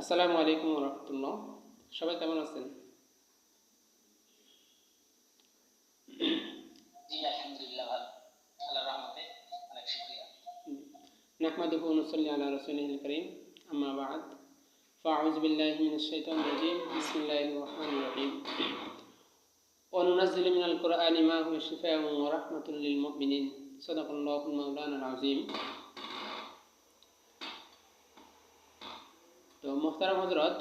আসসালামু আলাইকুম রহমতুল্লাহ। সবাই কেমন আছেন? জি আলহামদুলিল্লাহ ভালো। আল্লাহর রহমতে অনেক শুকরিয়া। নাহমাদুহু ওয়া নুসাল্লি আলা রাসূলিহিল কারীম, আম্মা বা'দ। ফাআউযু বিল্লাহি মিনাশ শাইতানির রাজীম। বিসমিল্লাহির রহমানির রহিম। ওয়া নুনাজ্জিলু মিনাল কুরআনি মা হুয়া শিফাa'un ওয়া রাহমাতুল লিল মুমিনিন। সাদাকাল্লাহুল মাওলানাল আযীম। তো মুহতারাম হযরত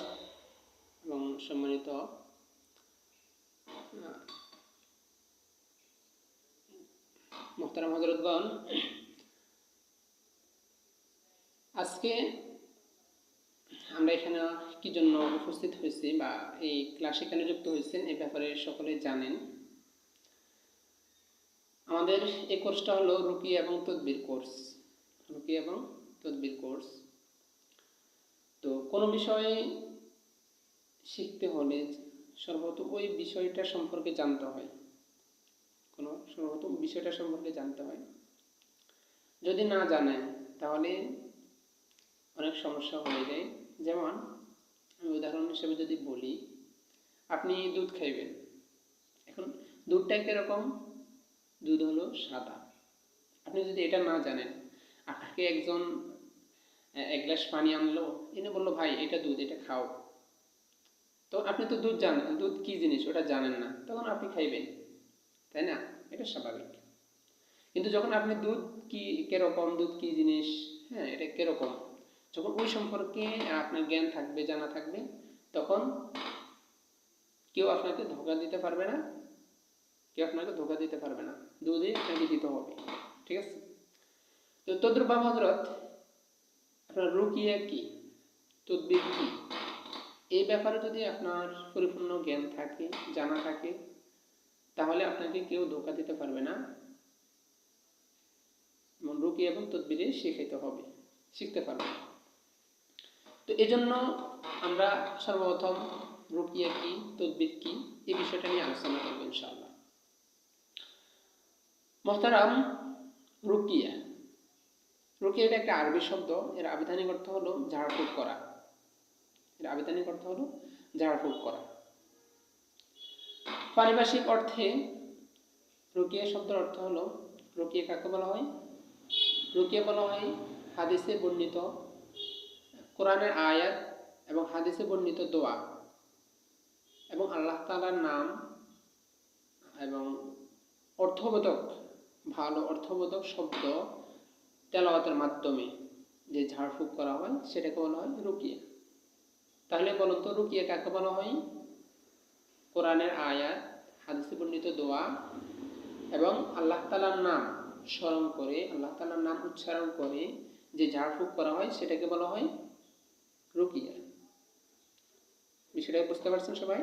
এবং সম্মানিত মুহতারাম হযরতগণ, আজকে আমরা এখানে কি জন্য উপস্থিত হয়েছি বা এই ক্লাসে কেন যুক্ত হয়েছেন এই ব্যাপারে সকলে জানেন। আমাদের এই কোর্সটা হলো রুকিয়া এবং তদবির কোর্স। রুকিয়া এবং তদবির কোর্স। তো কোনো বিষয়ে শিখতে হলে সর্বপ্রথম ওই বিষয়টা সম্পর্কে জানতে হয়। সর্বপ্রথম বিষয়টা সম্পর্কে জানতে হয়। যদি না জানেন তাহলে অনেক সমস্যা হয়ে যায়। যেমন আমি উদাহরণ হিসেবে যদি বলি, আপনি দুধ খাইবেন। এখন দুধটা কীরকম? দুধ হলো সাদা। আপনি যদি এটা না জানেন, আপনাকে একজন এক গ্লাস পানি আনলো, এনে বললো ভাই এটা দুধ, এটা খাও। তো আপনি তো দুধ জানেন, দুধ কী জিনিস ওটা জানেন না, তখন আপনি খাইবেন, তাই না? এটা স্বাভাবিক। কিন্তু যখন আপনি দুধ কি কীরকম, দুধ কী জিনিস, হ্যাঁ এটা কীরকম, যখন ওই সম্পর্কে আপনার জ্ঞান থাকবে, জানা থাকবে, তখন কেউ আপনাকে ধোঁকা দিতে পারবে না। দুধে আপনাকে দিতে হবে, ঠিক আছে? তো তদ্রুপ হযরত আপনার রুকিয়া কি, তদবির কি, এই ব্যাপারে যদি আপনার পরিপূর্ণ জ্ঞান থাকে, জানা থাকে, তাহলে আপনাকে কেউ ধোঁকা দিতে পারবে না। রুকিয়া এবং তদবিরে শিখতে পারবে। তো এজন্য আমরা সর্বপ্রথম রুকিয়া কি, তদবির কি, এই বিষয়টা নিয়ে আলোচনা করব ইনশাআল্লাহ। মুহতারাম, রুকিয়া এটা একটা আরবি শব্দ। এর আবিধানিক অর্থ হলো ঝাড়ফুঁক করা। পারিভাষিক অর্থে রুকিয়া শব্দের অর্থ হলো, রুকিয়া কাকে বলা হয়? রুকিয়া বলা হয় হাদিসে বর্ণিত কোরআনের আয়াত এবং হাদিসে বর্ণিত দোয়া এবং আল্লাহ তাআলার নাম এবং ভালো অর্থবোধক শব্দ তেলাওয়াতের মাধ্যমে যে ঝাড়ফুঁক করা হয় সেটাকে বলা হয় রুকিয়া। তাহলে বলুন তো, রুকিয়া কাকে বলা হয়? কোরআনের আয়াত, হাদিসে বর্ণিত দোয়া এবং আল্লাহ তাআলার নাম স্মরণ করে, আল্লাহ তাআলার নাম উচ্চারণ করে যে ঝাড়ফুঁক করা হয় সেটাকে বলা হয় রুকিয়া। বিষয়টা বুঝতে পারছেন সবাই?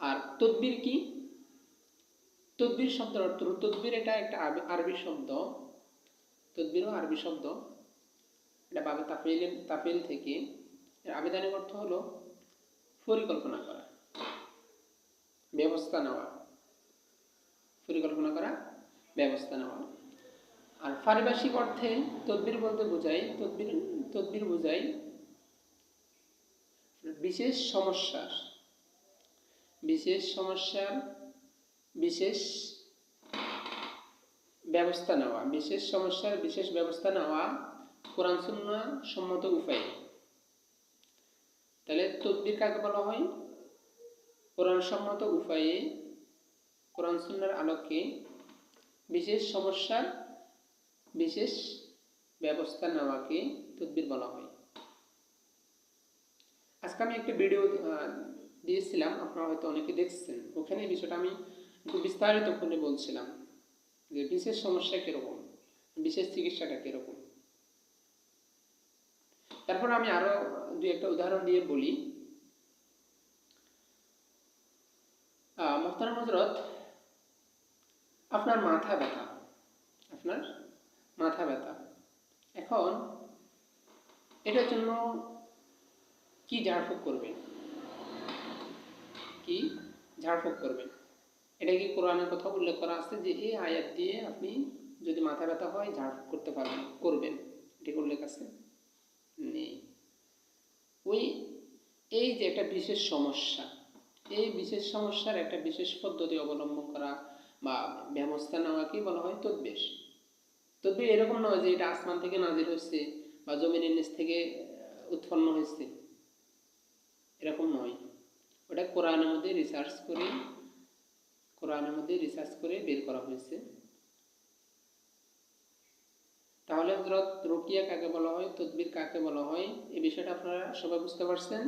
আর তদবির কি? তদবির শব্দের অর্থ, তদবির এটা একটা আরবি শব্দ। তদবিরও আরবি শব্দ। এটা বাবে তাফিল থেকে। এর আবিধানিক অর্থ হলো পরিকল্পনা করা, ব্যবস্থা নেওয়া। আর পারিভাষিক অর্থে তদবির বলতে বোঝায়, তদবির বোঝায় বিশেষ সমস্যার বিশেষ ব্যবস্থা নেওয়া কোরআন সুন্নাহ সম্মত উপায়ে। তাহলে তদবির কাকে বলা হয়? কোরআন সম্মত উপায়ে, কোরআন সুন্নাহর আলোকে বিশেষ সমস্যার বিশেষ ব্যবস্থা নেওয়াকে তদবির বলা হয়। আজকে আমি একটা ভিডিও দিয়েছিলাম, আপনারা হয়তো অনেকে দেখছেন। ওখানে এই বিষয়টা আমি একটু বিস্তারিত করে বলছিলাম যে বিশেষ সমস্যা কীরকম, বিশেষ চিকিৎসাটা কীরকম। তারপর আমি আরও দুই একটা উদাহরণ দিয়ে বলি। মুহতারাম হযরত, আপনার মাথা ব্যথা, এখন এটার জন্য কি ঝাড়ফুঁক করবেন? এটা কি কোরআনের কথা উল্লেখ করা আছে যে এই আয়াত দিয়ে আপনি যদি মাথা ব্যথা হয় ঝাড়ফুঁক করবেন? এটি উল্লেখ আছে? নেই। ওই এই যে একটা বিশেষ সমস্যা, এই বিশেষ সমস্যার একটা বিশেষ পদ্ধতি অবলম্বন করা বা ব্যবস্থা নেওয়াকেই বলা হয় তদবির। তদবির এরকম নয় যে এটা আসমান থেকে নাজিল হচ্ছে বা জমিনের নিচ থেকে উৎপন্ন হয়েছে, এরকম নয়। ওটা কোরআনের মধ্যে রিসার্চ করে বের করা হয়েছে। তাহলে হযরত রুকিয়া কাকে বলা হয়, তদবির কাকে বলা হয়, এই বিষয়টা আপনারা সবাই বুঝতে পারছেন?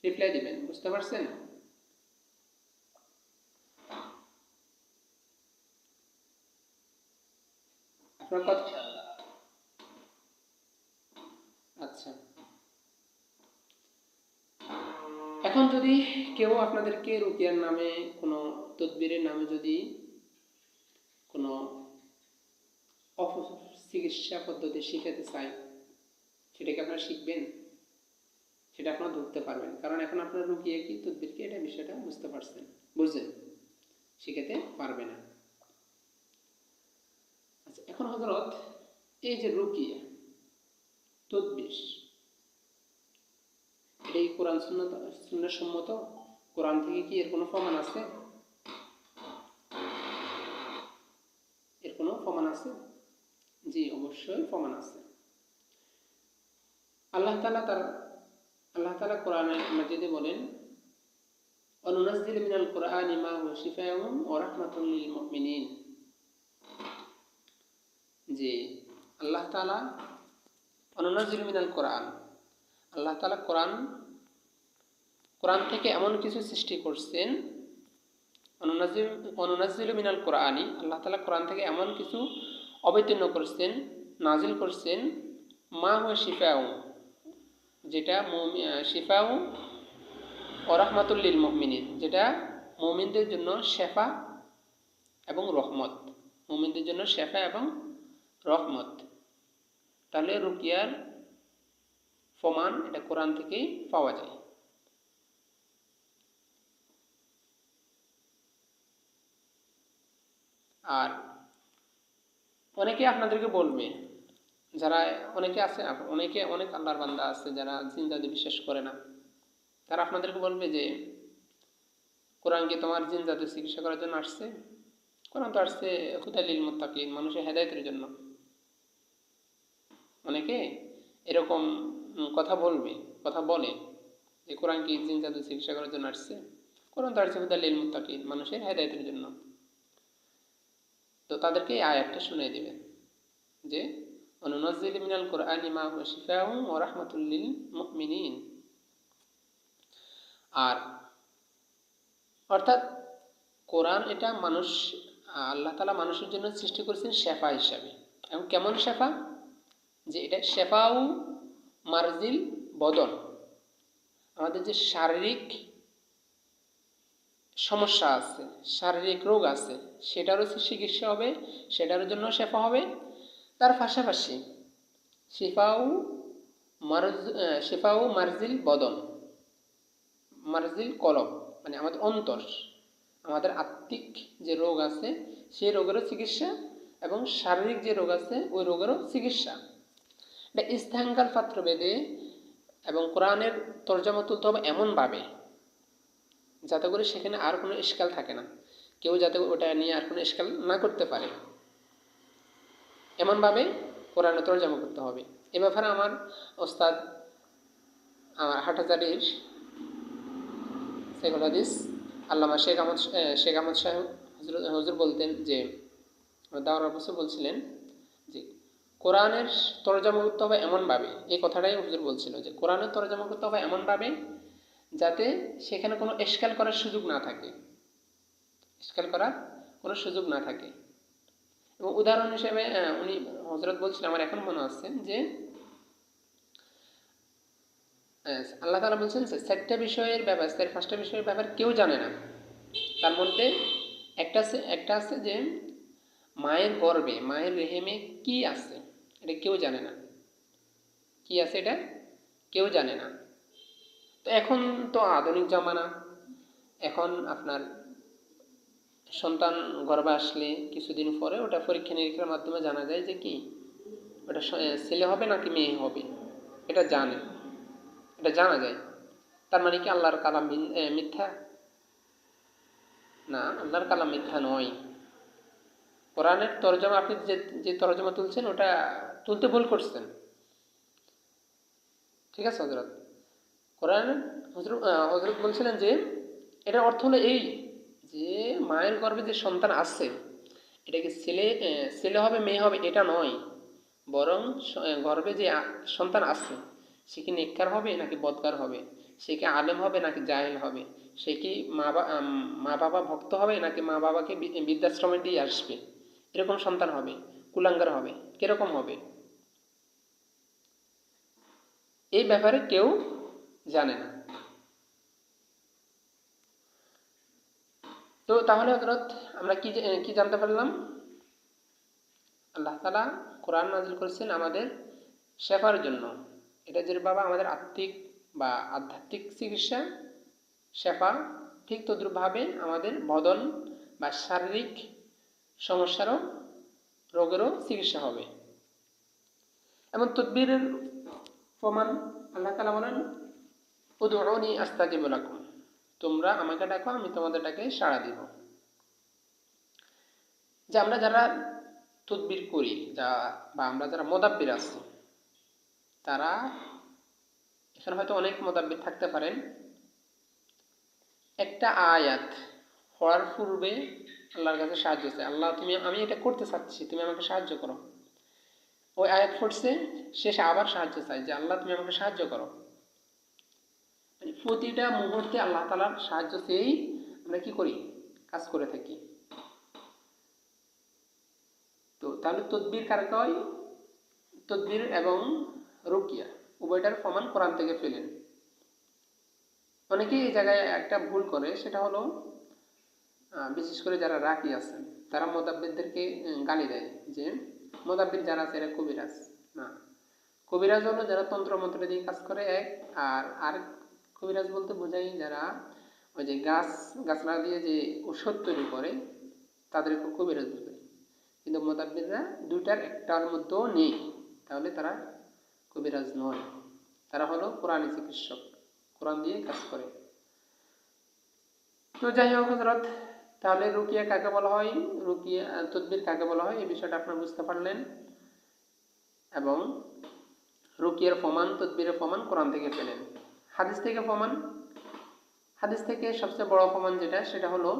রিপ্লাই দিবেন, বুঝতে পারছেন? আপনার কথা? ইনশাআল্লাহ। আচ্ছা, এখন যদি কেউ আপনাদেরকে রুকিয়ার নামে কোনো তদবিরের নামে যদি কোনো চিকিৎসা পদ্ধতি শিখাতে চায়, সেটাকে আপনারা শিখবেন, সেটা আপনারা ধরতে পারবেন, কারণ এখন আপনার রুকিয়া কি তদবির কি এটা বিষয়টা বুঝতে পারছেন, বুঝলেন, শিখাতে পারবে না। আচ্ছা, এখন হযরত এই যে রুকিয়া তদবির, এটা কি কোরআন সুন্নাহ সম্মত? কোরআন থেকে কি এর কোনো প্রমাণ আছে? এর কোনো প্রমাণ আছে? জি, অবশ্যই প্রমাণ আছে। আল্লাহ তাআলা কোরআনে মাজিদে বলেন, অনুনাজ্জিলু মিনাল কুরআনি মা হুয়া শিফাউন ওয়া রাহমাতুল লিল মুমিনিন, যে আল্লাহ তাআলা অনুনাজ্জিলু মিনাল কুরআন, আল্লাহ তাআলা কোরআন থেকে এমন কিছু সৃষ্টি করছেন, অনুনাজ্জিলু মিনাল কুরআনি, আল্লাহ তাআলা কোরআন থেকে এমন কিছু অবতীর্ণ করছেন, নাজিল করছেন, মা হুয়া শিফাউন, যেটা শিফাউন ওয়া রাহমাতুল লিল মুমিনিন, যেটা মুমিনদের জন্য শেফা এবং রহমত, মুমিনদের জন্য শেফা এবং রহমত। তাহলে রুকিয়ার প্রমাণ এটা কোরআন থেকেই পাওয়া যায়। আর অনেকে আপনাদেরকে বলবে, যারা অনেকে আছে, অনেক আল্লাহর বান্দা আছে যারা জিন জাদু বিশ্বাস করে না, তারা আপনাদেরকে বলবে যে কোরআন কি তোমার জিন জাদু চিকিৎসা করার জন্য আসছে? কোরআন তো আসছে হুদাল লিল মুত্তাকিন, মানুষের হেদায়েতের জন্য। অনেকে এরকম কথা বলে যে কোরআন কি জিন জাদু চিকিৎসা করার জন্য আসছে? কোরআন তো আসছে হুদাল লিল মুত্তাকিন, মানুষের হেদায়েতের জন্য। তো তাদেরকে এই আয়াতটা শুনিয়ে দিবেন যে অনুনাজ্জিলু মিনাল কুরআনি মা হুয়া শিফাউন ওয়া রাহমাতুল লিল মুমিনিন। আর অর্থাৎ কোরআন এটা আল্লাহ তাআলা মানুষের জন্য সৃষ্টি করেছেন শেফা হিসাবে। এবং কেমন শেফা? যে এটা শেফাউ মারজিল বদন, আমাদের যে শারীরিক সমস্যা আছে, শারীরিক রোগ আছে, সেটারও চিকিৎসা হবে, সেটার জন্য শেফা হবে। তার পাশাপাশি শেফাউ মারজিল বদন, মারজিল কলব, মানে আমাদের অন্তর, আমাদের আত্মিক যে রোগ আছে সেই রোগেরও চিকিৎসা, এবং শারীরিক যে রোগ আছে ওই রোগেরও চিকিৎসা। এটা ইস্তেহাঙ্কাল পাত্র বেদে এবং কোরআনের তরজমা তুলতে হবে এমনভাবে যাতে করে সেখানে আর কোনো ইশকাল থাকে না, কেউ যাতে ওটা নিয়ে আর কোনো ইশকাল না করতে পারে, এমনভাবে কোরআনের তরজমা করতে হবে। এ ব্যাপারে আমার ওস্তাদ, আমার হাটহাজারীর শেখুল হাদিস আল্লামা শেখ আহমদ সাহেব হুজুর বলতেন যে, দাওরার বছর বলছিলেন যে কোরআনের তরজমা করতে হবে এমনভাবে, এই কথাটাই হুজুর বলছিল যে কোরআনের তরজমা করতে হবে এমনভাবে যাতে সেখানে কোনো ইশকাল করার সুযোগ না থাকে, এবং উদাহরণ হিসেবে উনি হযরত বলছিলেন, আমার এখন মনে আছে যে আল্লাহ তাআলা বলছেন 4টা বিষয়ের ব্যাপার, 5টা বিষয়ের ব্যাপার কেউ জানে না। তার মধ্যে একটা আছে যে মায়ের গর্ভে, মায়ের রেহেমে কি আছে এটা কেউ জানে না, কি আছে এটা কেউ জানে না। তো এখন তো আধুনিক জামানা, এখন আপনার সন্তান গর্ভে আসলে কিছুদিন পরে ওটা পরীক্ষা নিরীক্ষার মাধ্যমে জানা যায় যে কি ওটা ছেলে হবে নাকি মেয়ে হবে এটা জানে, এটা জানা যায়। তার মানে কি আল্লাহর কালাম মিথ্যা? না, আল্লাহর কালাম মিথ্যা নয়। কোরআনের তরজমা আপনি যে যে তরজমা তুলছেন ওটা তুলতে ভুল করছেন। ঠিক আছে হজরত, কোরআন হজরত বলছিলেন যে এটার অর্থ হলো এই যে মায়ের গর্ভে যে সন্তান আছে এটাকে ছেলে হবে মেয়ে হবে এটা নয়, বরং গর্ভে যে সন্তান আছে সে কি নেককার হবে নাকি বদকার হবে, সে কি আলেম হবে নাকি জাহেল হবে, সে কি মা বাবা ভক্ত হবে নাকি মা বাবাকে বৃদ্ধাশ্রমে দিয়ে আসবে, এরকম সন্তান হবে, কুলাঙ্গার হবে, কিরকম হবে এই ব্যাপারে কেউ জানে না। তো তাহলে হযরত আমরা কি জানতে পারলাম? আল্লাহ তাআলা কোরআন নাযিল করেছেন আমাদের শেফার জন্য। এটা যে বাবা আমাদের আত্মিক বা আধ্যাত্মিক চিকিৎসা শেফা, ঠিক তদ্রূপভাবে আমাদের বদন বা শারীরিক সমস্যারও রোগেরও চিকিৎসা হবে। এবং তদবিরের প্রমাণ আল্লাহ তাআলা বলেন উদউনি আস্তাজিব লাকুম, তোমরা আমাকে ডাকো আমি তোমাদের ডাকে সাড়া দিব। যে আমরা যারা তদবির করি বা আমরা যারা মোদাব্বির আছি তারা, এখানে হয়তো অনেক মোদাব্বির থাকতে পারেন, একটা আয়াত পড়ার পূর্বে আল্লাহর কাছে সাহায্য চাই, আল্লাহ আমি এটা করতে চাচ্ছি তুমি আমাকে সাহায্য করো। ওই আয়াত পড়ছে শেষে আবার সাহায্য চাই যে আল্লাহ তুমি আমাকে সাহায্য করো। মানে প্রতিটা মুহূর্তে আল্লাহ তাআলার সাহায্য চেয়েই আমরা কি করি, কাজ করে থাকি। তো তাহলে তদবির কারে কয়? তদবির এবং রুকিয়া উভয়টার প্রমাণ কোরআন থেকে পেলেন। অনেকেই এই জায়গায় একটা ভুল করে, সেটা হলো বিশেষ করে যারা রাকি আছেন তারা মোদাব্বিরদেরকে গালি দেয় যে মোদাব্বির যারা আছে এরা কবিরাজ। না, কবিরাজ হলো যারা তন্ত্র মন্ত্র দিয়ে কাজ করে এক, আর কবিরাজ বলতে বোঝাই যারা ওই যে গাছলা দিয়ে যে ঔষধ তৈরি করে তাদেরকে কবিরাজ বোঝায়। কিন্তু মোদাব্বিররা দুইটার একটার মধ্যেও নেই, তাহলে তারা কবিরাজ নয়, তারা হলো কোরআনী চিকিৎসক, কোরআন দিয়ে কাজ করে। তো যাই হোক হযরত, তাহলে রুকিয়া কাকে বলা হয়, রুকিয়া তদবির কাকে বলা হয় এই বিষয়টা আপনারা বুঝতে পারলেন। এবং রুকিয়ার প্রমাণ তদবিরের প্রমাণ কোরআন থেকে পেলেন। হাদিস থেকে প্রমাণ, হাদিস থেকে সবচেয়ে বড় প্রমাণ যেটা সেটা হলো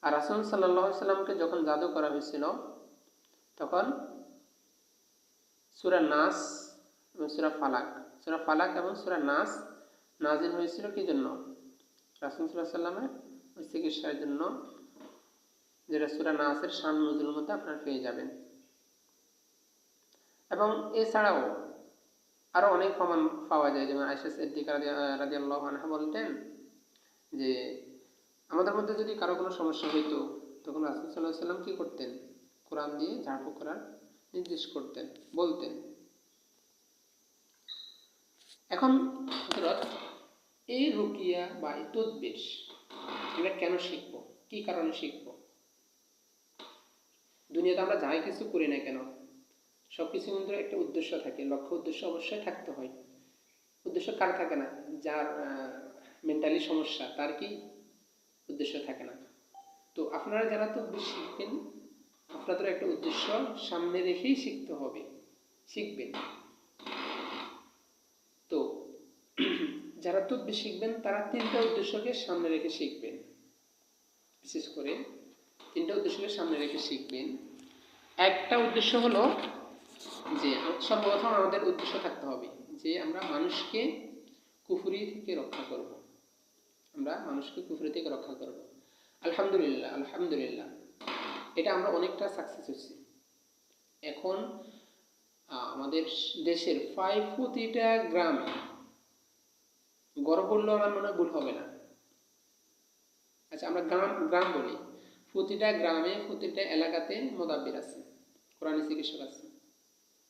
রাসূল সাল্লাল্লাহু আলাইহি সাল্লামকে যখন জাদু করা হয়েছিল তখন সূরা নাস এবং সূরা ফালাক এবং সূরা নাস নাজিল হয়েছিল কি জন্য? রাসূল সাল্লাল্লাহু আলাইহি সাল্লামের ওই চিকিৎসার জন্য, যেটা সূরা নাসের শান নজুলের মধ্যে আপনারা পেয়ে যাবেন। এবং এছাড়াও আরো অনেক প্রমাণ পাওয়া যায়, যেমন আয়েশা সিদ্দিকা রাদিয়াল্লাহু আনহা বলতেন যে আমাদের মধ্যে যদি কারো কোনো সমস্যা হইতো তখন রাসূল সাল্লাল্লাহু আলাইহি সাল্লাম কি করতেন, কোরআন দিয়ে ঝাড়ফুঁক করার নির্দেশ করতেন, বলতেন। এখন হযরত এই রুকিয়া বা এই তদবির আমরা কেন শিখবো, কি কারণে শিখবো? দুনিয়াতে আমরা যাই কিছু করি না কেন সবকিছু মধ্যে একটা উদ্দেশ্য থাকে, লক্ষ্য উদ্দেশ্য অবশ্যই থাকতে হয়। উদ্দেশ্য কার থাকে না? যার মেন্টালি সমস্যা তার কি উদ্দেশ্য থাকে না? তো আপনারা যারা তদবির শিখবেন আপনাদের একটা উদ্দেশ্য সামনে রেখেই শিখতে হবে, শিখবেন। তো যারা তদবির শিখবেন তারা তিনটা উদ্দেশ্যকে সামনে রেখে শিখবেন, বিশেষ করে তিনটা উদ্দেশ্যকে সামনে রেখে শিখবেন। একটা উদ্দেশ্য হলো যে সর্বপ্রথম আমাদের উদ্দেশ্য থাকতে হবে যে আমরা মানুষকে কুফরি থেকে রক্ষা করব, আমরা মানুষকে কুফরি থেকে রক্ষা করব। আলহামদুলিল্লাহ এটা আমরা অনেকটা সাকসেস হচ্ছি। এখন আমাদের দেশের প্রায় প্রতিটা গ্রামে, গড় বললেও আমার মনে হয় ভুল হবে না, আচ্ছা আমরা গ্রাম বলি, প্রতিটা গ্রামে প্রতিটা এলাকাতে মোদাব্বির আছে, কোরআনী চিকিৎসক আছে।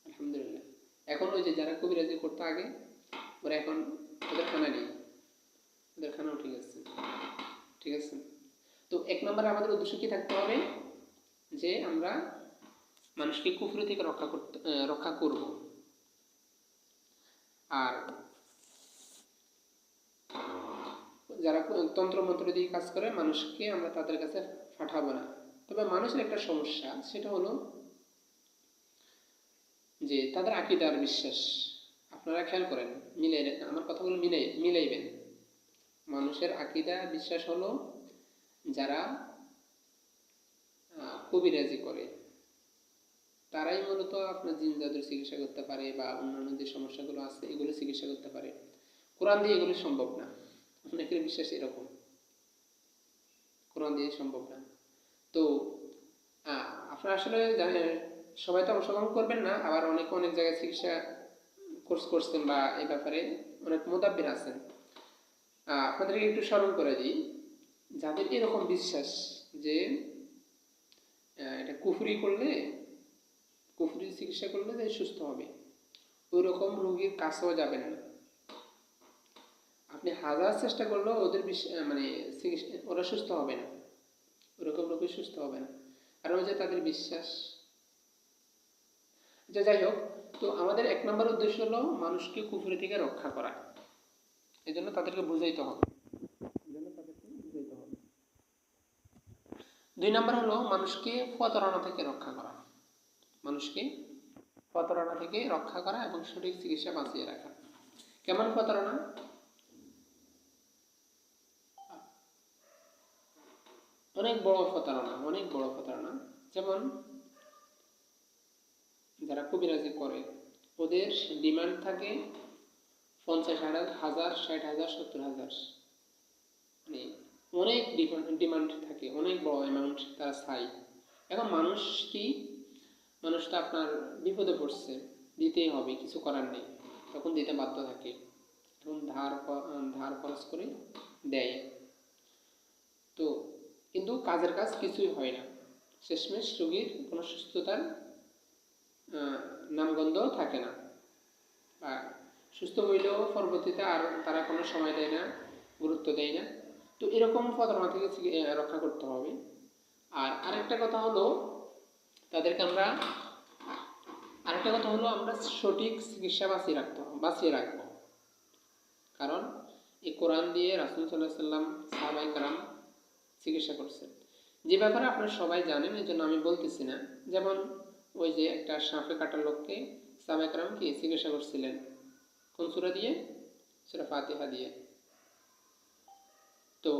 আলহামদুলিল্লাহ। এখন ওই যে যারা কবিরাজি করতে আগে ওরা এখন ওদের খানা নেই, ওদের খানাও ঠিক আছে, ঠিক আছে। তো এক নম্বরে আমাদের উদ্দেশ্য কি থাকতে হবে যে আমরা মানুষকে কুফরি থেকে রক্ষা করব। আর যারা তন্ত্রমন্ত্র দিয়ে কাজ করে মানুষকে আমরা তাদের কাছে পাঠাবো না। তবে মানুষের একটা সমস্যা, সেটা হলো যে তাদের আকীদার বিশ্বাস। আপনারা খেয়াল করেন, আমার কথাগুলো মিলাইবেন। মানুষের আকীদা বিশ্বাস হলো যারা কবিরাজি করে তারাই মূলত আপনার জিন জাদুর চিকিৎসা করতে পারে বা অন্যান্য যে সমস্যাগুলো আছে এগুলো চিকিৎসা করতে পারে। কোরআন দিয়ে এগুলো সম্ভব না। অনেকের বিশ্বাস এরকম, কোরআন দিয়ে সম্ভব না। তো আপনারা আসলে সবাই তো অংশগ্রহণ করবেন না, আবার অনেক জায়গায় চিকিৎসা কোর্স করছেন বা এই ব্যাপারে অনেক মুদাব্বির আছেন। আপনাদেরকে একটু স্মরণ করে দিই, যাদের এরকম বিশ্বাস যে এটা কুফরি চিকিৎসা করলে যে সুস্থ হবে, ওই রকম রোগীর কাছেও যাবেন না। আপনি হাজার চেষ্টা করলেও ওদের ওরা সুস্থ হবে না, ওরকম রোগী সুস্থ হবে না। কারণ যে তাদের বিশ্বাস। যাই হোক, তো আমাদের 1 নম্বর উদ্দেশ্য হলো মানুষকে কুফরি থেকে রক্ষা করা। এই জন্য তাদেরকে বুঝাইতে হবে। 2 নম্বর হলো মানুষকে প্রতারণা থেকে রক্ষা করা। মানুষকে প্রতারণা থেকে রক্ষা করা এবং সঠিক চিকিৎসা বাঁচিয়ে রাখা। কেমন প্রতারণা? অনেক বড় প্রতারণা। যেমন যারা কবিরাজি করে ওদের ডিমান্ড থাকে 50,000, 60,000, 70,000, মানে অনেক ডিমান্ড থাকে, অনেক বড় অ্যামাউন্ট তারা চায়। এখন মানুষ তো আপনার বিপদে পড়ছে, দিতেই হবে, কিছু করার নেই, তখন দিতে বাধ্য থাকে। এখন ধার খরচ করে দেয়। তো কিন্তু কাজের কাজ কিছুই হয় না, শেষমেশ রোগীর কোনো সুস্থতার নামগন্ধ থাকে না। আর সুস্থ হইলেও পরবর্তীতে আর তারা কোনো সময় দেয় না, গুরুত্ব দেয় না। তো এরকম প্রতারণা থেকে রক্ষা করতে হবে। আর আরেকটা কথা হলো আমরা সঠিক চিকিৎসা বাঁচিয়ে রাখবো। কারণ এই কোরআন দিয়ে রাসূল সাল্লাল্লাহু আলাইহি ওয়াসাল্লাম, সাহাবায়ে কেরাম চিকিৎসা করছেন, যে ব্যাপারে আপনারা সবাই জানেন, এই জন্য আমি বলতেছি না। যেমন ওই যে একটা সাপে কাটা লোককে সাহাবায়ে কেরাম কি চিকিৎসা করছিলেন, কোন সূরা দিয়ে? সূরা ফাতিহা দিয়ে। তো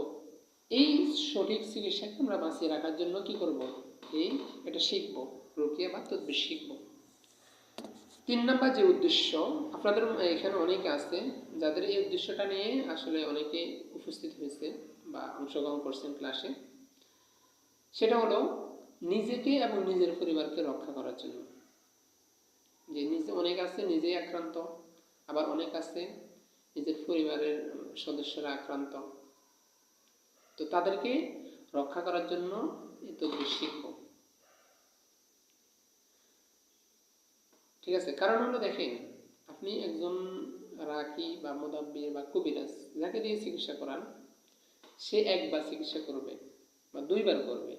এই সঠিক চিকিৎসাকে আমরা বাঁচিয়ে রাখার জন্য কি করব? এটা শিখবো, রুকিয়া বা তাদবির শিখবো। 3 নম্বর যে উদ্দেশ্য, আপনাদের এখানে অনেকে আছে যাদের এই উদ্দেশ্যটা নিয়ে আসলে অনেকে উপস্থিত হয়েছে বা অংশগ্রহণ করছেন ক্লাসে, সেটা হলো নিজেকে এবং নিজের পরিবারকে রক্ষা করার জন্য। যে অনেক আছে নিজেই আক্রান্ত, আবার অনেক আছে নিজের পরিবারের সদস্যরা আক্রান্ত। তো তাদেরকে রক্ষা করার জন্য এই তদবির শিখব। ঠিক আছে? কারণ হলো দেখেন, আপনি একজন রাকি বা মুদাব্বির বা কবিরাজ যাকে দিয়ে চিকিৎসা করান, সে একবার চিকিৎসা করবে বা 2 বার করবে,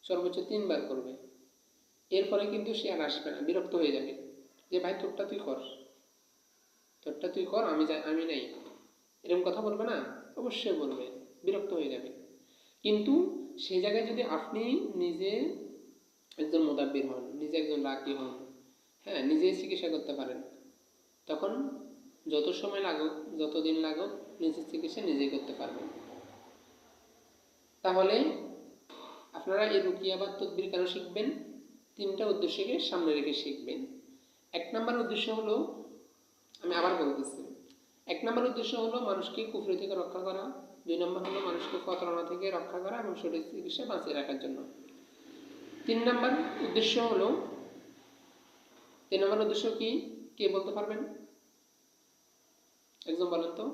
সর্বোচ্চ 3 বার করবে। এরপরে কিন্তু সে আর আসবে না, বিরক্ত হয়ে যাবে যে ভাই তোরটা তুই কর, আমি নাই, এরকম কথা বলবে না? অবশ্যই বলবে, বিরক্ত হয়ে যাবে। কিন্তু সেই জায়গায় যদি আপনি নিজে একজন মুদাব্বির হন, নিজে একজন রাকি হন, হ্যাঁ, নিজেই চিকিৎসা করতে পারেন, তখন যত সময় লাগুক, যতদিন লাগুক, নিজের চিকিৎসা নিজেই করতে পারবেন। তাহলে আপনারা এই রুকিয়া বা তদবির কেন শিখবেন? 3টা উদ্দেশ্যকে সামনে রেখে শিখবেন। 1 নম্বর উদ্দেশ্য হলো, আমি আবার বলতেছি, 1 নম্বর উদ্দেশ্য হলো মানুষকে কুফরি থেকে রক্ষা করা, 2 নম্বর হলো মানুষকে প্রতারণা থেকে রক্ষা করা এবং সঠিক চিকিৎসা বাঁচিয়ে রাখার জন্য। 3 নম্বর উদ্দেশ্য হলো, 3 নম্বর উদ্দেশ্য কি? কে বলতে পারবেন? একজন বলেন তো।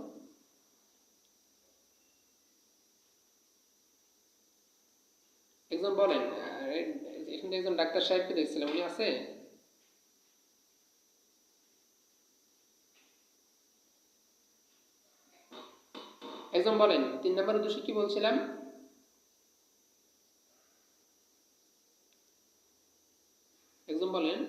একজন বলেন। এখানে একজন ডাক্তার সাহেবকে দেখছিলাম, উনি আছে? একজন বলেন 3 নম্বর উদ্দেশ্য কি বলছিলাম? একজন বলেন।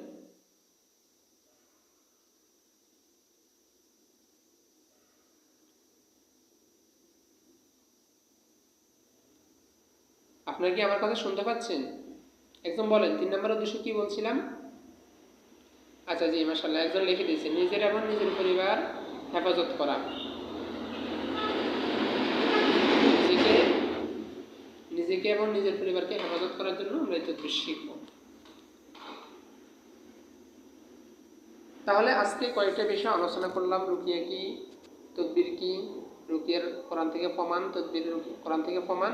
আপনারা কি আমার কথা শুনতে পাচ্ছেন? একজন বলেন 3 নম্বর উদ্দেশ্য কি বলছিলাম? আচ্ছা জি, মাশাআল্লাহ, একজন লিখে দিয়েছে নিজের এবং নিজের পরিবার হেফাজত করা। নিজেকে নিজেকে এবং নিজের পরিবারকে হেফাজত করার জন্য আমরা এই তদবির শিখব। তাহলে আজকে কয়েকটা বিষয় আলোচনা করলাম। রুকিয়া কি, তদবির কি, রুকিয়ার কোরআন থেকে প্রমাণ, তদবির কোরআন থেকে প্রমাণ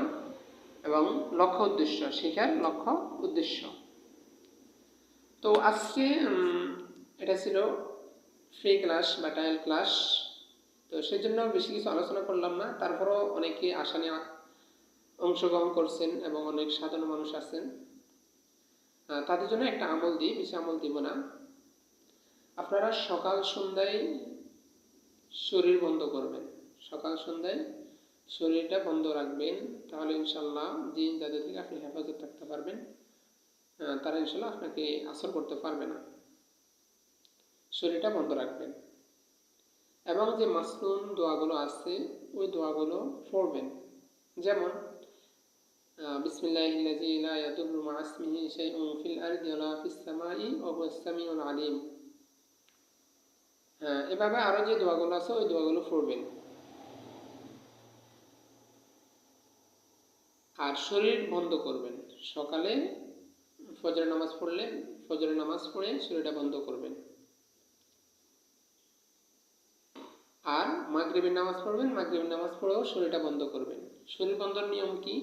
এবং লক্ষ্য উদ্দেশ্য, শিখার লক্ষ্য উদ্দেশ্য। তো আজকে এটা ছিল ফ্রি ক্লাস বা ট্রায়াল ক্লাস, তো সেজন্য বেশি কিছু আলোচনা করলাম না। তারপরও অনেকে আশা নিয়ে অংশগ্রহণ করছেন এবং অনেক সাধারণ মানুষ আছেন, তাদের জন্য একটা আমল দিই, বেশি আমল দিব না। আপনারা সকাল সন্ধ্যায় শরীর বন্ধ করবেন, সকাল সন্ধ্যায় শরীরটা বন্ধ রাখবেন। তাহলে ইনশাল্লাহ জিন যাদের থেকে আপনি হেফাজত থাকতে পারবেন, তারা ইনশাল্লাহ আপনাকে আসর করতে পারবে না। শরীরটা বন্ধ রাখবেন এবং যে মাসনুন দোয়াগুলো আছে ওই দোয়াগুলো পড়বেন। যেমন বিসমিল্লাহিল্লাযী লা ইয়াদুররু মা ইসমিহি শাইউন ফিল আরদি ওয়ালা ফিস সামাই ওয়া হুয়াস সামিউল আলিম। এভাবে আরো যে দোয়াগুলো আছে ওই দোয়াগুলো পড়বেন। আর শরীর বন্ধ করবেন। সকালে ফজরের নামাজ পড়লে ফজরের নামাজ পড়ে শরীরটা বন্ধ করবেন। আর মাগরিবের নামাজ পড়বেন, মাগরিবের নামাজ পড়েও শরীরটা বন্ধ করবেন। শরীর বন্ধের নিয়ম কি?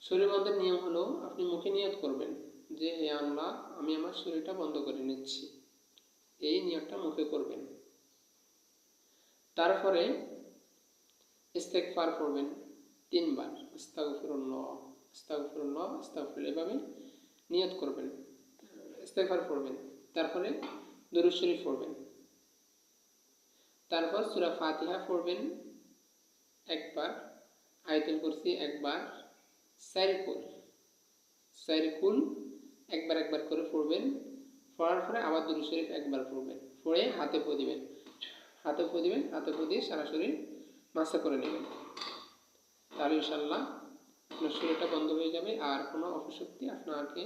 শরীর বন্ধের নিয়ম হলো আপনি মুখে নিয়ত করবেন যে হে আল্লাহ, আমি আমার শরীরটা বন্ধ করে নিচ্ছি, এই নিয়তটা মুখে করবেন। তারপরে ইস্তেগফার পড়বেন 3 বার, আস্তাগফিরুল্লাহ আস্তাগফিরুল্লাহ আস্তাগফিরুল্লাহ, এভাবে নিয়ত করবেন, ইস্তেগফার পড়বেন। তারপরে দরুদ শরীফ পড়বেন। তারপর সূরা ফাতিহা পড়বেন একবার, আয়াতুল কুরসি একবার, সাইরকুল একবার একবার করে পড়বেন। পড়ার পরে আবার দরুদ শরীফ একবার পড়বেন, পড়ে হাতে ফু দিবেন, হাতে ফু দিয়ে সারা শরীর মাসা করে নেবেন। তাহলে ইনশাআল্লাহ আপনার শরীরটা বন্ধ হয়ে যাবে, আর কোনো অপশক্তি আপনাকে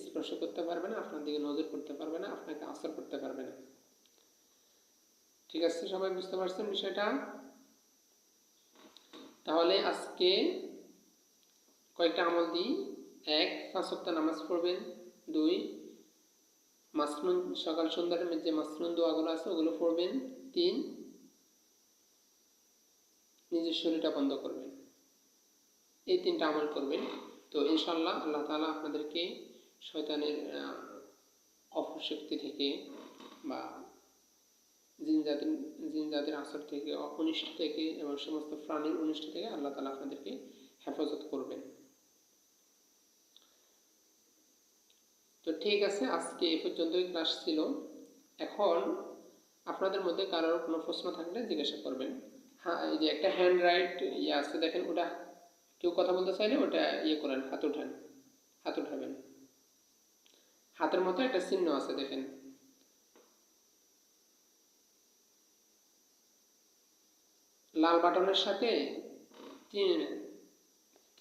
স্পর্শ করতে পারবে না, আপনার দিকে নজর করতে পারবে না, আপনাকে আসর করতে পারবে না। ঠিক আছে, সবাই বুঝতে পারছেন বিষয়টা? তাহলে আজকে কয়েকটা আমল দিই। 1, 5 ওয়াক্ত নামাজ পড়বেন। 2, মাসনুন সকাল সন্ধ্যার যে মাসনুন দোয়াগুলো আছে ওগুলো পড়বেন। 3, নিজের শরীরটা বন্ধ করবেন। এই 3টা আমল করবেন। তো ইনশাআল্লাহ আল্লাহ তাআলা আপনাদেরকে শয়তানের অপশক্তি থেকে বা জিন জাতির আসর থেকে, অনিষ্ট থেকে এবং সমস্ত প্রাণীর অনিষ্ট থেকে আল্লাহ তাআলা আপনাদেরকে হেফাজত করবেন। তো ঠিক আছে, আজকে এই পর্যন্তই ক্লাস ছিল। এখন আপনাদের মধ্যে কারোর কোনো প্রশ্ন থাকলে জিজ্ঞাসা করবেন। হ্যাঁ, এই যে একটা হ্যান্ড রাইট আছে দেখেন, ওটা কেউ কথা বলতে চাইলে ওটা করেন, হাত উঠান, হাত উঠাবেন। হাতের মতো একটা চিহ্ন আছে দেখেন, লাল বাটনের সাথে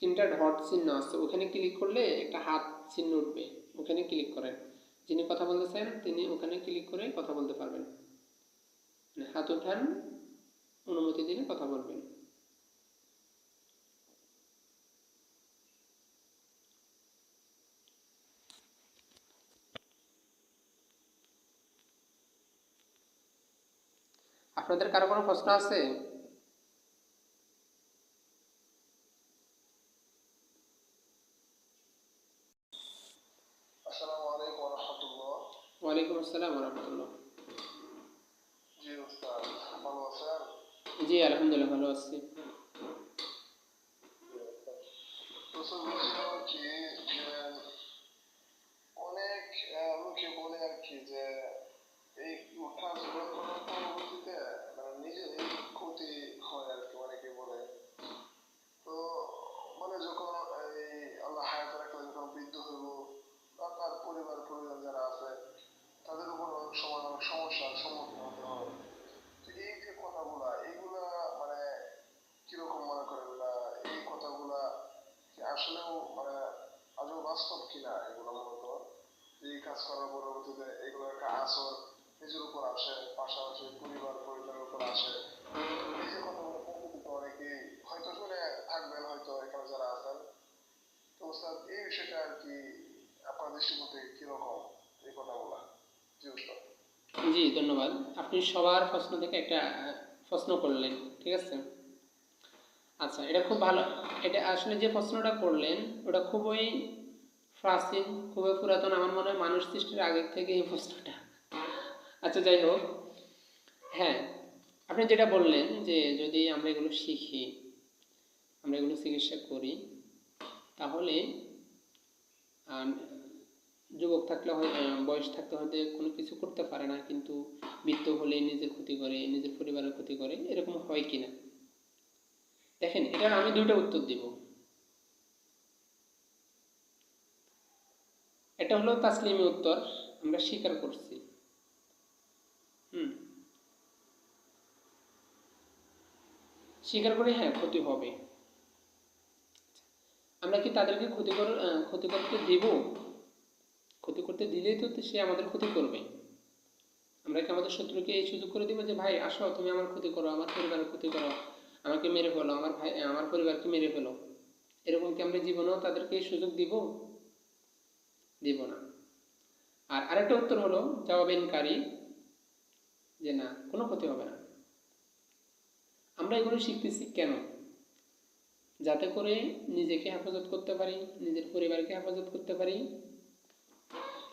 3টা ডট চিহ্ন আছে, ওখানে ক্লিক করলে একটা হাত চিহ্ন উঠবে, ওখানে ক্লিক করেন। যিনি কথা বলতে চান তিনি ওখানে ক্লিক করে কথা বলতে পারবেন। হাত উঠান, অনুমতি দিলে কথা বলবেন। আপনাদের কারো কোনো প্রশ্ন আছে? আসসালামু আলাইকুম ওয়া রাহমাতুল্লাহ। ওয়ালাইকুম আসসালাম ওয়া রাহমাতুল্লাহ। জি উস্তাদ, ভালো আছেন? জি আলহামদুলিল্লাহ ভালো আছি। প্রশ্ন হচ্ছে কি যে অনেক লোকে বলে আর কি যে এই কাজ করার পরবর্তীতে নিজেরই ক্ষতি হয় আর কি, অনেকে বলে। তো যখন এই আল্লাহ হায়াত রাখলে যখন বৃদ্ধ হইব বা তার পরিবার বাস্তব কিনা এগুলো মূলত, এই কাজ করার পরবর্তীতে এগুলো একটা আসর নিজের উপর আসে, পাশাপাশি পরিবার পরিবারের উপর আসে। এই যে কথাগুলো প্রকৃতিতে অনেকেই হয়তো শুনে থাকবেন, হয়তো এখানে যারা আছেন। তো স্যার এই বিষয়টা আর কি আপনার দৃষ্টিতে কিরকম এই কথাগুলা? জি উস্তাদ। জি ধন্যবাদ। আপনি সবার প্রশ্ন থেকে একটা প্রশ্ন করলেন, ঠিক আছে। আচ্ছা, এটা খুব ভালো। এটা আসলে যে প্রশ্নটা করলেন ওটা খুবই প্রাচীন, খুবই পুরাতন। আমার মনে হয় মানুষ সৃষ্টির আগের থেকে এই প্রশ্নটা। আচ্ছা, যাই হোক। হ্যাঁ, আপনি যেটা বললেন যে যদি আমরা এগুলো শিখি, আমরা এগুলো চিকিৎসা করি, তাহলে যুবক থাকলে বয়স থাকতে হয়তো কোনো কিছু করতে পারে না, কিন্তু মৃত্যু হলে নিজের ক্ষতি করে, নিজের পরিবারের ক্ষতি করে, এরকম হয় কিনা। দেখেন, এটার আমি দুইটা উত্তর দিব। এটা হলো তাসলিমি উত্তর, আমরা স্বীকার করছি। স্বীকার করে হ্যাঁ ক্ষতি হবে। আমরা কি তাদেরকে ক্ষতি করতে দিব? ক্ষতি করতে দিলেই তো সে আমাদের ক্ষতি করবে। আমরা কি আমাদের শত্রুকে এই সুযোগ করে দিব যে ভাই আসো তুমি আমার ক্ষতি করো, আমার পরিবারের ক্ষতি করো, আমাকে মেরে ফেলো, আমার পরিবারকে মেরে ফেলো? এরকম কি আমরা জীবনেও তাদেরকে এই সুযোগ দিব? দিব না। আর আরেকটা উত্তর হলো জবাবকারী, যে না, কোনো ক্ষতি হবে না। আমরা এগুলো শিখতেছি কেন? যাতে করে নিজেকে হেফাজত করতে পারি, নিজের পরিবারকে হেফাজত করতে পারি,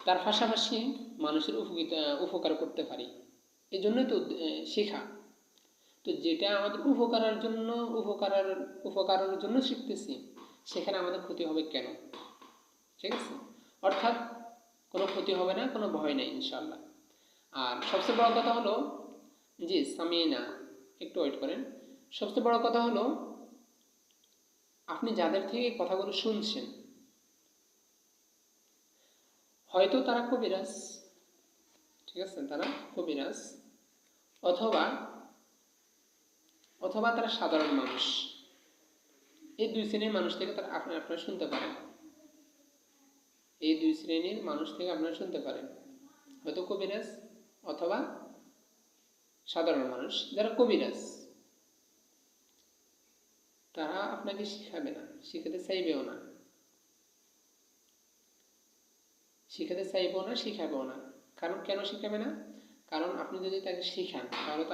তার পাশাপাশি মানুষের উপকার করতে পারি। এই জন্যই তো শেখা। তো যেটা আমাদের উপকারের জন্য শিখতেছি, সেখানে আমাদের ক্ষতি হবে কেন? ঠিক আছে। অর্থাৎ কোনো ক্ষতি হবে না, কোনো ভয় নেই ইনশাআল্লাহ। আর সবচেয়ে বড় কথা হলো, জি সামিনা, একটু ওয়েট করেন। সবচেয়ে বড় কথা হলো, আপনি যাদের থেকে কথাগুলো শুনছেন, হয়তো তারা কবিরাজ, ঠিক আছে, তারা কবিরাজ, অথবা তারা সাধারণ মানুষ। এই দুই শ্রেণীর মানুষ থেকে আপনারা শুনতে পারেন। এই দুই শ্রেণীর মানুষ থেকে আপনারা শুনতে পারেন, হয়তো কবিরাজ অথবা সাধারণ মানুষ। যারা কবিরাজ, তারা আপনাকে শিখাবে না, শিখাতে চাইবেও না, শিখাবেও না। কারণ কেন শিখাবে না? কারণ আপনি যদি তাকে শিখান, তাহলে তো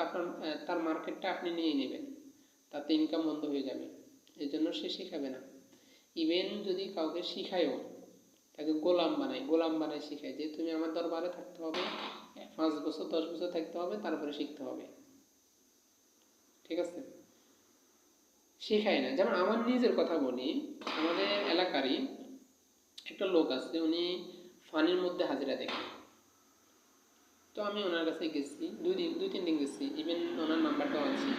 তার মার্কেটটা আপনি নিয়ে নেবেন, তাতে ইনকাম বন্ধ হয়ে যাবে। এই জন্য সে শিখাবে না। ইভেন যদি কাউকে শিখায়ও, তাকে গোলাম বানায় শিখায়, যে তুমি আমার দরবারে থাকতে হবে 5 বছর 10 বছর থাকতে হবে, তারপরে শিখতে হবে। ঠিক আছে, শেখায় না। যেমন আমার নিজের কথা বলি, আমাদের এলাকারই একটা লোক আছে, উনি ফানির মধ্যে হাজিরা দেখেন। তো আমি ওনার কাছে গেছি, 2-3 দিন গেছি, ইভেন ওনার নাম্বারটাও আছে।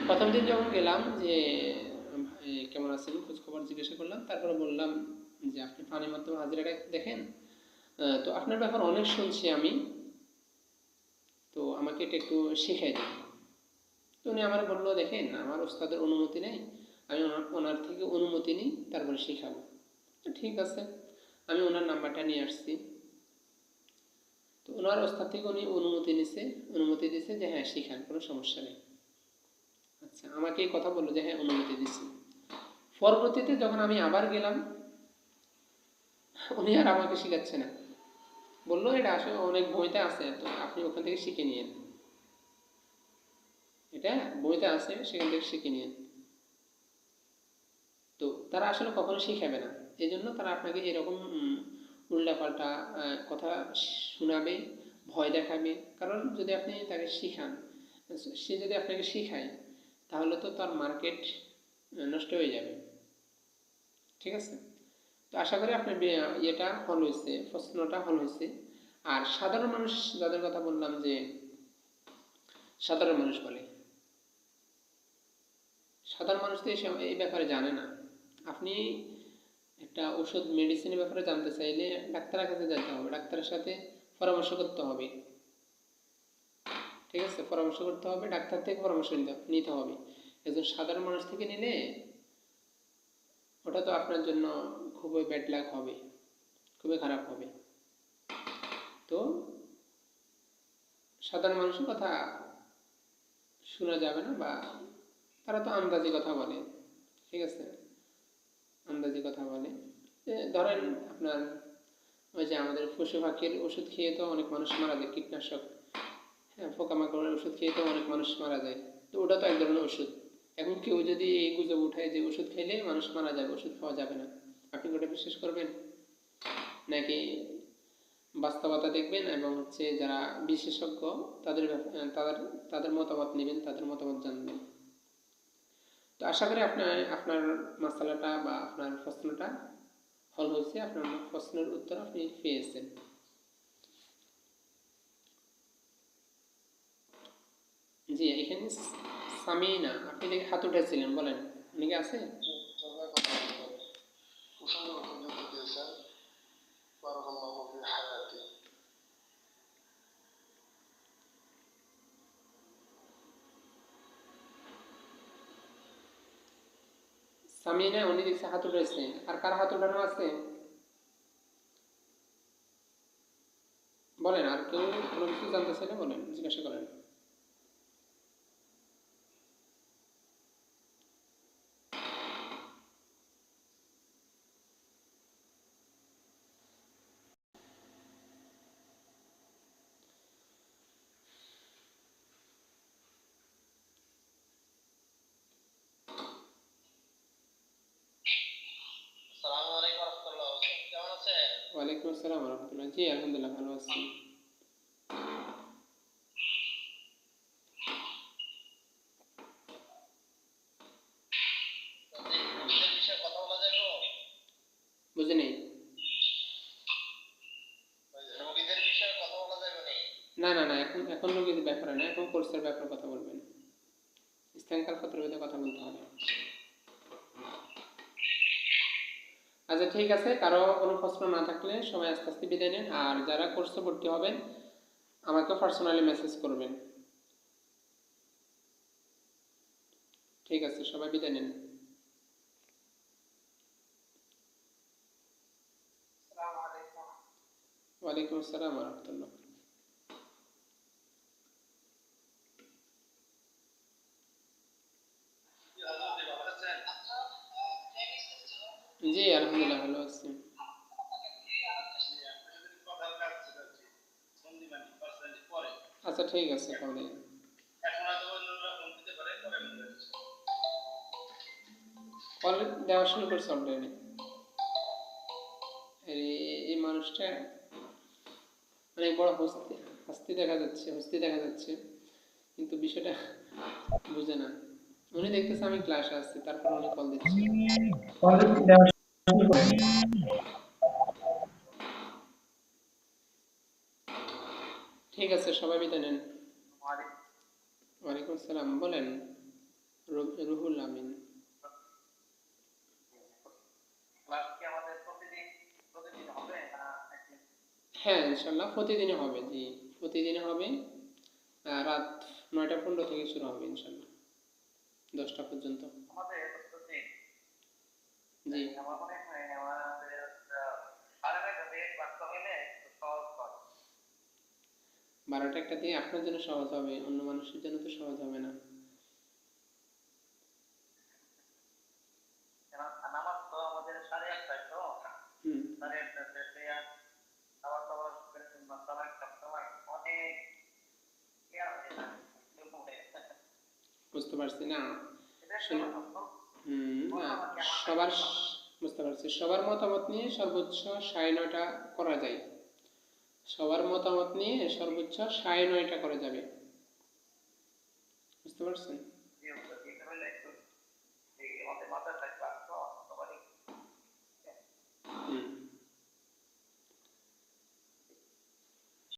প্রথম দিন যখন গেলাম, যে কেমন আছেন খোঁজ খবর জিজ্ঞাসা করলাম, তারপরে বললাম যে আপনি ফানির মধ্যে হাজিরাটা দেখেন, তো আপনার ব্যাপার অনেক শুনছি আমি, তো আমাকে এটা একটু শিখাই দিন। তো উনি আমার বললো, দেখেন আমার ওস্তাদের অনুমতি নেই, আমি ওনার থেকে অনুমতি নিই, তারপরে শেখাবো। তো ঠিক আছে, আমি ওনার নাম্বারটা নিয়ে আসছি। তো ওনার ওস্তাদ থেকে উনি অনুমতি দিছে যে হ্যাঁ শিখান, কোনো সমস্যা নেই। আচ্ছা, আমাকে এই কথা বললো যে হ্যাঁ অনুমতি দিছি। পরবর্তীতে যখন আমি আবার গেলাম, উনি আর আমাকে শিখাচ্ছে না, বললো এটা আসলে অনেক বইতে আছে, তো আপনি ওখান থেকে শিখে নিয়েন, এটা বইতে আছে, সেখান থেকে শিখে নিয়েন। তো তারা আসলে কখনো শিখাবে না। এই জন্য তারা আপনাকে এরকম উল্টাপাল্টা কথা শোনাবে, ভয় দেখাবে। কারণ যদি আপনি তাকে শিখান, সে যদি আপনাকে শিখায়, তাহলে তো তার মার্কেট নষ্ট হয়ে যাবে। ঠিক আছে। তো আশা করি আপনার ইয়েটা হল হয়েছে, প্রশ্নটা হল হয়েছে। আর সাধারণ মানুষ যাদের কথা বললাম, যে সাধারণ মানুষ বলে, সাধারণ মানুষ তো এই ব্যাপারে জানে না। আপনি একটা ওষুধ মেডিসিনের ব্যাপারে জানতে চাইলে ডাক্তারের কাছে যেতে হবে, ডাক্তারের সাথে পরামর্শ করতে হবে। ঠিক আছে, পরামর্শ করতে হবে, ডাক্তার থেকে পরামর্শ নিতে হবে। একজন সাধারণ মানুষ থেকে নিলে ওটা তো আপনার জন্য খুবই ব্যাড লাক হবে। খুবই খারাপ হবে। তো সাধারণ মানুষের কথা শোনা যাবে না, বা তারা তো আন্দাজি কথা বলে, ঠিক আছে, আন্দাজি কথা বলে। ধরেন আপনার ওই যে আমাদের পশু পাখির ওষুধ খেয়ে তো অনেক মানুষ মারা যায়, কীটনাশক, হ্যাঁ, পোকামাকড়ের ওষুধ খেয়ে তো অনেক মানুষ মারা যায়। তো ওটা তো এক ধরনের ওষুধ। এখন কেউ যদি এই গুজব উঠায় যে ওষুধ খেলে মানুষ মারা যাবে, ওষুধ খাওয়া যাবে না, আপনি ওটা বিশ্বাস করবেন? নাকি বাস্তবতা দেখবেন এবং হচ্ছে যারা বিশেষজ্ঞ তাদের তাদের তাদের মতামত নেবেন, তাদের মতামত জানবেন? তো আশা করি আপনার আপনার মাসালাটা বা আপনার প্রশ্নটা হল হয়েছে, আপনার প্রশ্নের উত্তর আপনি পেয়েছেন। জি, এখানে সামিনা, আপনি দেখে হাত উঠেছিলেন, বলেন উনি কি আছে? সুন্দর উত্তর দিয়েছেন, বারাকাল্লাহু ফি হায়াতি। সামিনা, উনি দেখছে হাত উঠেছে। আর কার হাত উঠানো আছে? বলেন, আর কেউ কোনো কিছু জানতে চাইলে বলেন, জিজ্ঞাসা করেন। আসসালামু আলাইকুম রাহমাতুল্লাহ, কেমন আছেন? ওয়ালাইকুম আসসালাম রহমতুল্লাহ। জি আলহামদুলিল্লাহ, ভালো আছি। রোগীদের বিষয়ে কথা বলা যাবে? বুঝে নেই। রোগীদের বিষয়ে কথা বলা যাবে না? না না না, এখন এখন রোগীদের ব্যাপারে না, এখন কোর্সের ব্যাপারে কথা বলবেন। স্থানকাল পত্রভেদে কথা বলতে হবে। আচ্ছা ঠিক আছে, কারো কোনো প্রশ্ন না থাকলে সবাই আস্তে আস্তে বিদায় নেন। আর যারা কোর্সে ভর্তি হবেন আমাকে পার্সোনালি মেসেজ করবেন। ঠিক আছে, সবাই বিদায় নেন। আসসালামু আলাইকুম। ওয়ালাইকুম আসসালাম রহমতুল্লাহ। জি আলহামদুলিল্লাহ, ভালো আছি। আচ্ছা ঠিক আছে, তাহলে কল দেওয়া শুরু করছে অলরেডি। এই মানুষটা অনেক বড় হস্তি, হস্তি দেখা যাচ্ছে, কিন্তু বিষয়টা বুঝে না। উনি দেখতেছে আমি ক্লাসে আসছি, তারপর উনি কল দিচ্ছে। ঠিক আছে, সবাই বিদায় নেন। ওয়ালাইকুম আসসালাম, বলেন। রুহুল আমিন। হ্যাঁ ইনশাল্লাহ প্রতিদিনই হবে, জি প্রতিদিনই হবে। রাত 9টা 15 থেকে শুরু হবে ইনশাল্লাহ, 10টা পর্যন্ত। জি 12টা 1টা দিয়ে আপনার জন্য সহজ হবে, অন্য মানুষের জন্য তো সহজ হবে না। হুম, বুঝতে পারছি না, শুনে না, সবার বুঝতে পারছি, সবার মতামত নিয়ে সর্বোচ্চ 9:30টা করা যায়। সবার মতামত নিয়ে সর্বোচ্চ 9:30টা করা যাবে, বুঝতে পারছেন?